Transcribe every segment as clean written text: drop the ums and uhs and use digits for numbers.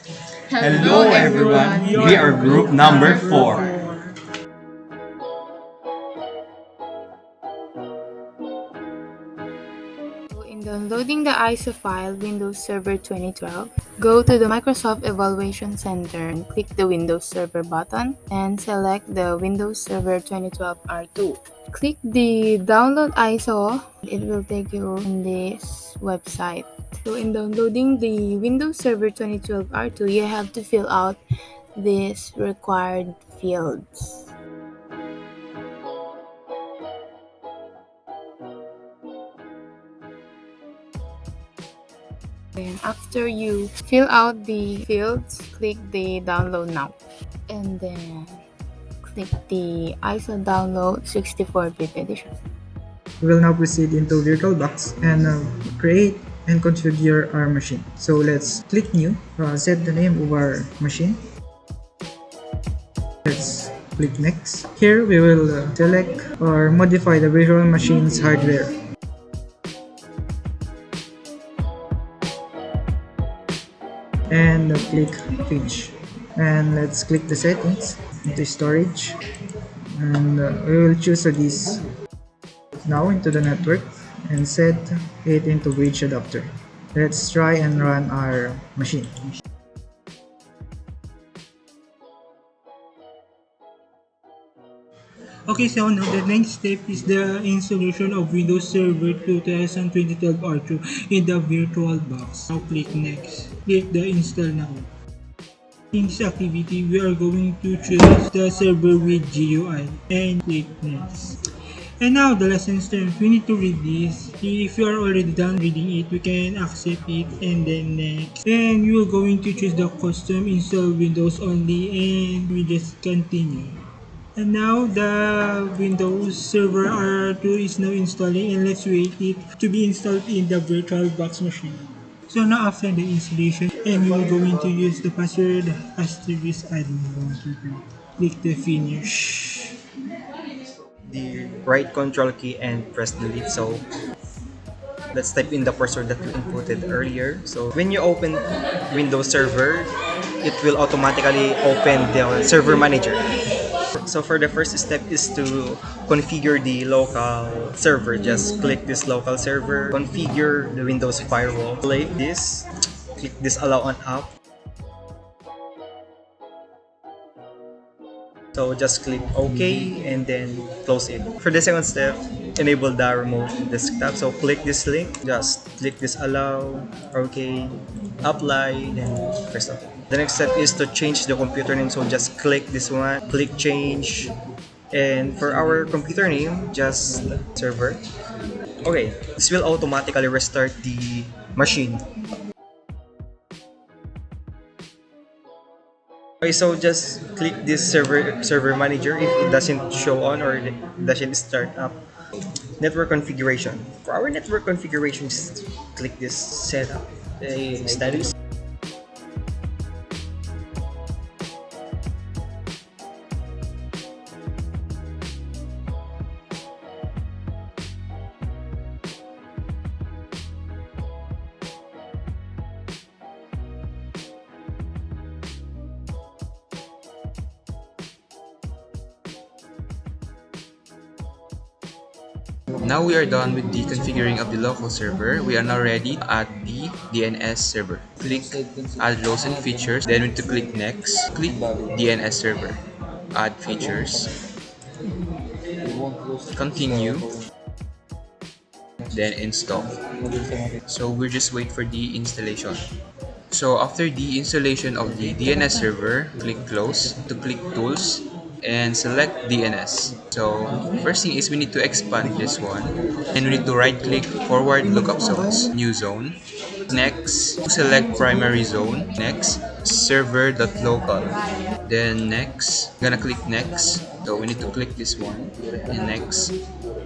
Hello everyone, we are group number 4. In downloading the ISO file Windows Server 2012, go to the Microsoft Evaluation Center and click the Windows Server button and select the Windows Server 2012 R2. Click the download ISO, it will take you on this website. So in downloading the Windows Server 2012 R2, you have to fill out these required fields. And after you fill out the fields, click the download now. And then click the ISO download 64-bit edition. We will now proceed into VirtualBox and create and configure our machine. So let's click new, set the name of our machine. Let's click next. Here we will select or modify the virtual machine's hardware. And click finish. And let's click the settings into storage, and we will choose this now into the network and set it into bridge adapter. Let's try and run our machine. Okay, so now the next step is the installation of Windows Server 2012 R2 in the VirtualBox. Now click next. Click the install now. In this activity, we are going to choose the server with GUI and click next. And now the lessons terms, we need to read this. If you are already done reading it, we can accept it and then next. And we are going to choose the custom install Windows only and we just continue. And now the Windows Server R2 is now installing, and let's wait it to be installed in the VirtualBox machine. So now after the installation, and we are going to use the password asterisk admin. Click the finish. The right control key and press delete. So let's type in the password that you inputted earlier. So when you open Windows Server, it will automatically open the server manager. So for the first step is to configure the local server. Just click this local server, configure the Windows firewall, click this allow on app. So just click OK and then close it. For the second step, enable the remote desktop. So click this link, just click this allow, OK, apply, then press OK. The next step is to change the computer name. So just click this one, click change, and for our computer name, just server. Okay, this will automatically restart the machine. Okay, so just click this server manager if it doesn't show on or it doesn't start up. Network configuration. For our network configuration, just click this setup status. Now we are done with the configuring of the local server. We are now ready to add the DNS server. Click add roles and features, then we need to click next. Click DNS server, add features, continue, then install. So we just wait for the installation. So after the installation of the DNS server, click close to click tools and select DNS. So first thing is we need to expand this one, and we need to right click forward lookup zones, new zone. Next, select primary zone. Next, server.local. Then next, gonna click next. So we need to click this one and next,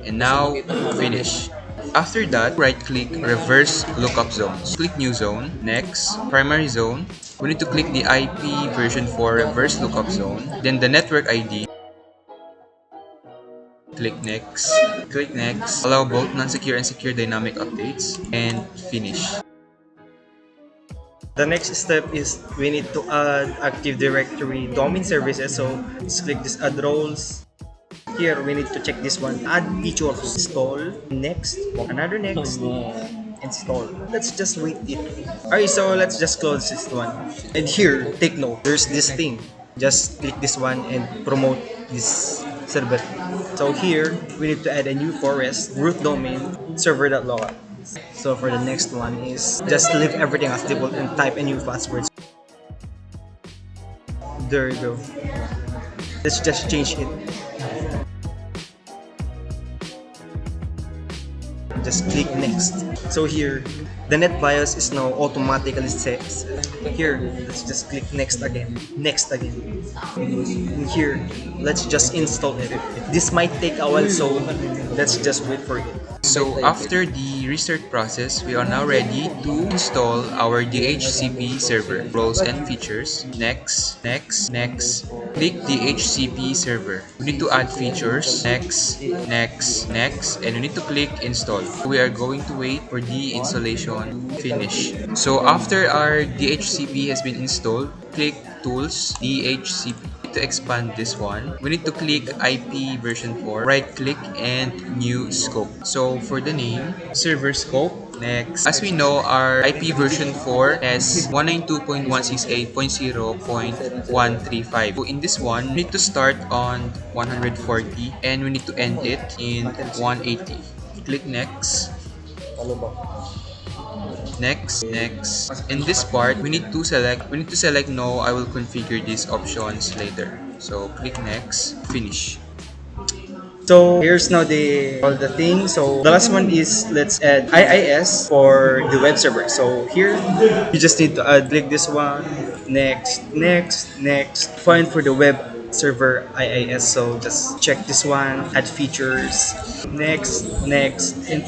and now finish. After that, right click reverse lookup zones. Click new zone. Next, primary zone. We need to click the IP version for reverse lookup zone. Then the network ID. Click next. Click next. Allow both non-secure and secure dynamic updates. And finish. The next step is we need to add Active Directory domain services. So let's click this add roles. Here we need to check this one. Add features. Install. Next. Another next. Install. Let's just wait it. Alright, so let's just close this one. And here, take note. There's this thing. Just click this one and promote this server. So here, we need to add a new forest root domain server.local. So for the next one is just leave everything as default and type a new password. There you go. Let's just change it. Just click next. So here, the net BIOS is now automatically set. Here, let's just click next again. Next again. And here, let's just install it. This might take a while, so let's just wait for it. So after the restart process, we are now ready to install our DHCP server. Roles and features. Next, next, next. Click DHCP server. We need to add features. Next, next, next. And we need to click install. We are going to wait for the installation to finish. So after our DHCP has been installed, click tools, DHCP. To expand this one, we need to click IP version 4, right click and new scope. So for the name, server scope, next. As we know, our IP version 4 has 192.168.0.135. So in this one, we need to start on 140 and we need to end it in 180. Click next. Next, next. In this part, we need to select no, I will configure these options later. So click next, finish. So here's now all the things. So the last one is let's add IIS for the web server. So here you just need to click this one. Next, next, next. Find for the web server IIS. So just check this one. Add features. Next, next. And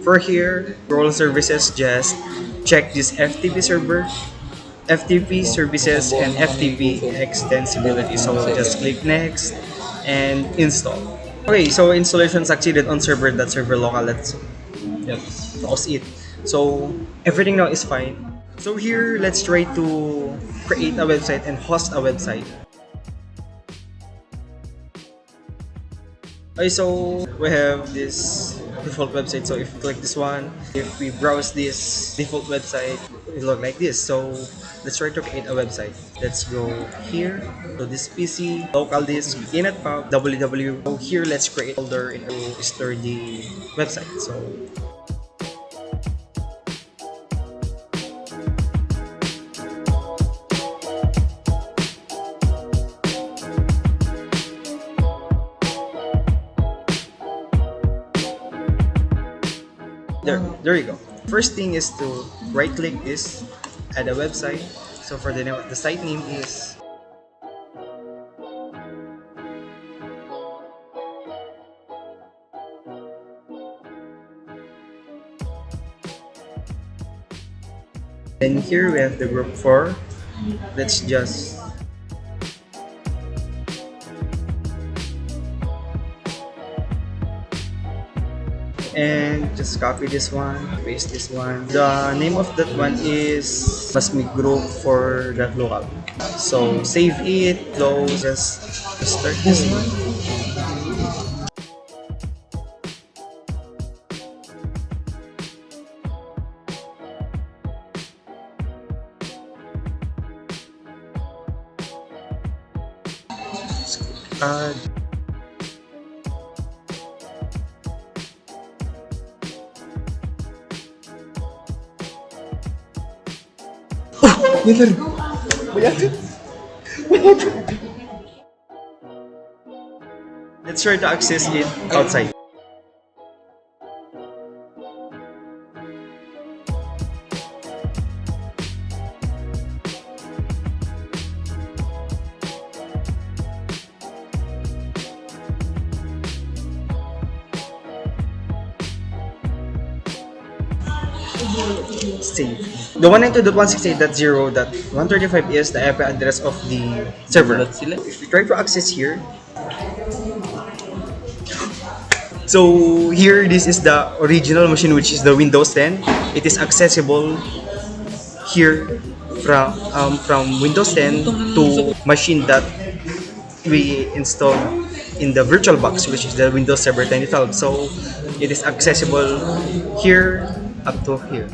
for here, role services, just check this FTP server, FTP services, and FTP extensibility. So just click next and install. Okay, so installation succeeded on server.server local. Let's pause it. So everything now is fine. So here, let's try to create a website and host a website. Okay, so we have this default website. So if you click this one, if we browse this default website, it look like this. So let's try to create a website. Let's go here. So this PC, local disk, inetpub, www. So here, let's create a folder and store the website. So there you go. First thing is to right click this, add a website. So for the name, the site name is then here we have the group 4. Let's just and just copy this one, paste this one. The name of that one is must be group for that local. So save it, close, just start this one. Let's try to access it outside. Save. The 192.168.0.135 is the IP address of the server. If we try to access here, so here this is the original machine, which is the Windows 10. It is accessible here from Windows 10 to machine that we install in the virtual box, which is the Windows Server 2012. So it is accessible here up to here.